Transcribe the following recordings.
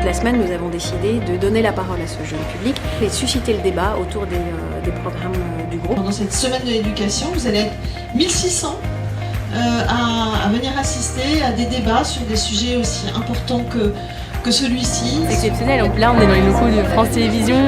Toute la semaine, nous avons décidé de donner la parole à ce jeune public et de susciter le débat autour des programmes du groupe. Pendant cette semaine de l'éducation, vous allez être 1600 à venir assister à des débats sur des sujets aussi importants que celui-ci. C'est exceptionnel. Donc là, on est dans les locaux de France Télévisions,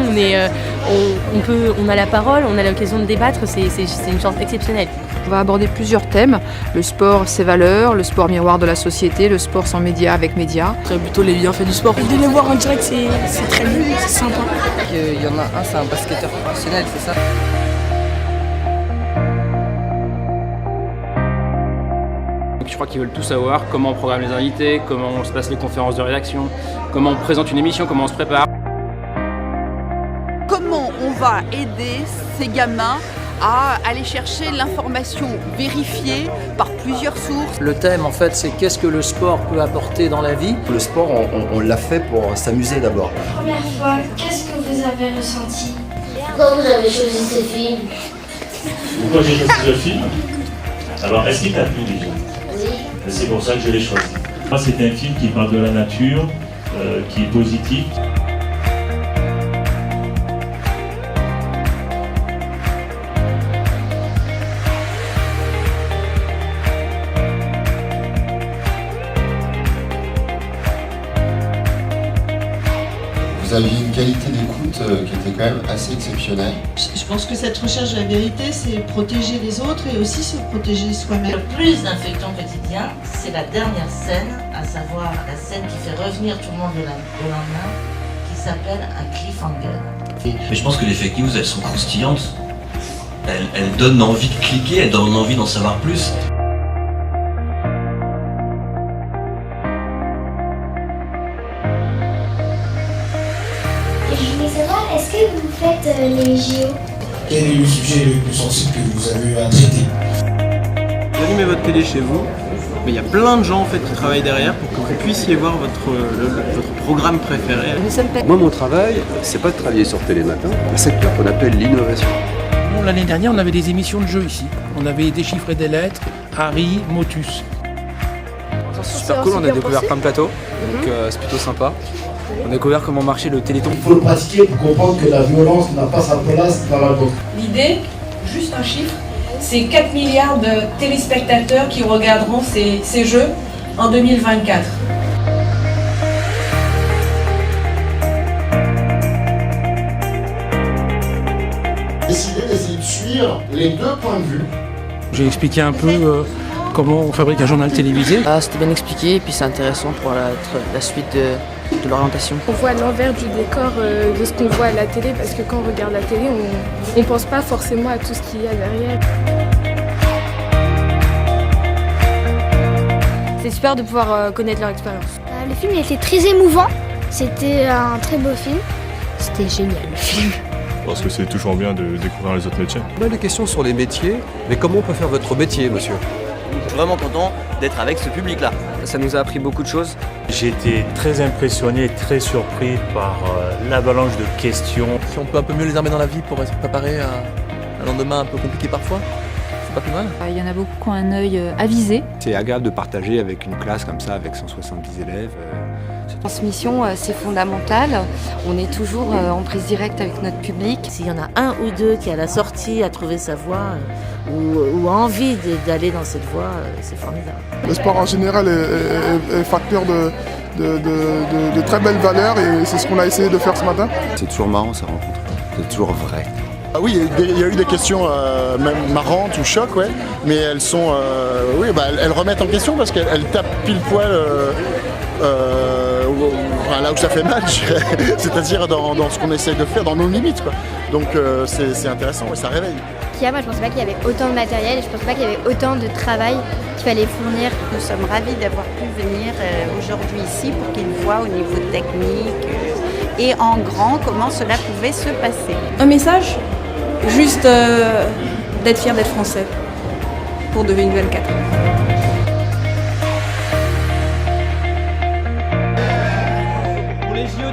on a la parole, on a l'occasion de débattre, c'est une chance exceptionnelle. On va aborder plusieurs thèmes, le sport, ses valeurs, le sport miroir de la société, le sport sans médias avec médias. C'est plutôt les bienfaits du sport. De les voir en direct, c'est très bien, c'est sympa. Il y en a un, c'est un basketteur professionnel, c'est ça? Je crois qu'ils veulent tout savoir, comment on programme les invités, comment se passent les conférences de rédaction, comment on présente une émission, comment on se prépare. Comment on va aider ces gamins à aller chercher l'information vérifiée par plusieurs sources. Le thème en fait c'est qu'est-ce que le sport peut apporter dans la vie. Le sport on l'a fait pour s'amuser d'abord. La première fois, qu'est-ce que vous avez ressenti? Pourquoi vous avez choisi ce film? Pourquoi j'ai choisi ce film? Alors est-ce qu'il t'a plu déjà? Oui. C'est pour ça que je l'ai choisi. Moi c'est un film qui parle de la nature, qui est positif. Vous aviez une qualité d'écoute qui était quand même assez exceptionnelle. Je pense que cette recherche de la vérité, c'est protéger les autres et aussi se protéger soi-même. Le plus infectant quotidien, c'est la dernière scène, à savoir la scène qui fait revenir tout le monde le lendemain, qui s'appelle un cliffhanger. Mais je pense que les fake news, elles sont croustillantes. Elles donnent envie de cliquer, elles donnent envie d'en savoir plus. Je voulais savoir, est-ce que vous faites les JO? Quel est le sujet le plus sensible que vous avez eu à traiter? Vous allumez votre télé chez vous, mais il y a plein de gens en fait qui travaillent derrière pour que vous puissiez voir votre programme préféré. Moi mon travail, c'est pas de travailler sur Télématin, un secteur qu'on appelle l'innovation. L'année dernière, on avait des émissions de jeux ici. On avait déchiffré des lettres, Harry, Motus. C'est super cool, on a découvert plein de plateaux, donc c'est plutôt sympa. On a découvert comment marchait le Téléthon. Il faut le pratiquer pour comprendre que la violence n'a pas sa place dans la boxe. L'idée, juste un chiffre, c'est 4 milliards de téléspectateurs qui regarderont ces jeux en 2024. D'essayer de suivre les deux points de vue. J'ai expliqué un peu comment on fabrique un journal télévisé. C'était bien expliqué et puis c'est intéressant pour la suite de l'orientation. On voit l'envers du décor de ce qu'on voit à la télé parce que quand on regarde la télé, on ne pense pas forcément à tout ce qu'il y a derrière. C'est super de pouvoir connaître leur expérience. Le film était très émouvant, c'était un très beau film. C'était génial le film. Parce que c'est toujours bien de découvrir les autres métiers. On a des questions sur les métiers, mais comment on peut faire votre métier, monsieur? Je suis vraiment content d'être avec ce public-là. Ça nous a appris beaucoup de choses. J'ai été très impressionné, très surpris par l'avalanche de questions. Si on peut un peu mieux les armer dans la vie pour se préparer à un lendemain un peu compliqué parfois, c'est pas plus mal. Il y en a beaucoup qui ont un œil avisé. C'est agréable de partager avec une classe comme ça, avec 170 élèves. Transmission, c'est fondamental. On est toujours en prise directe avec notre public. S'il y en a un ou deux qui à la sortie a trouvé sa voie ou a envie d'aller dans cette voie, c'est formidable. Le sport en général est facteur de très belles valeurs et c'est ce qu'on a essayé de faire ce matin. C'est toujours marrant ces rencontres, c'est toujours vrai. Ah oui, il y a eu des questions même marrantes ou chocs, ouais, mais elles sont, elles remettent en question parce qu'elles tapent pile poil là où ça fait mal, c'est-à-dire dans ce qu'on essaye de faire, dans nos limites, quoi. Donc c'est intéressant, ça réveille. Moi je pensais pas qu'il y avait autant de matériel et je pensais pas qu'il y avait autant de travail qu'il fallait fournir. Nous sommes ravis d'avoir pu venir aujourd'hui ici pour qu'ils voient au niveau technique et en grand comment cela pouvait se passer. Un message, juste d'être fier d'être français pour 2024. Pour les JO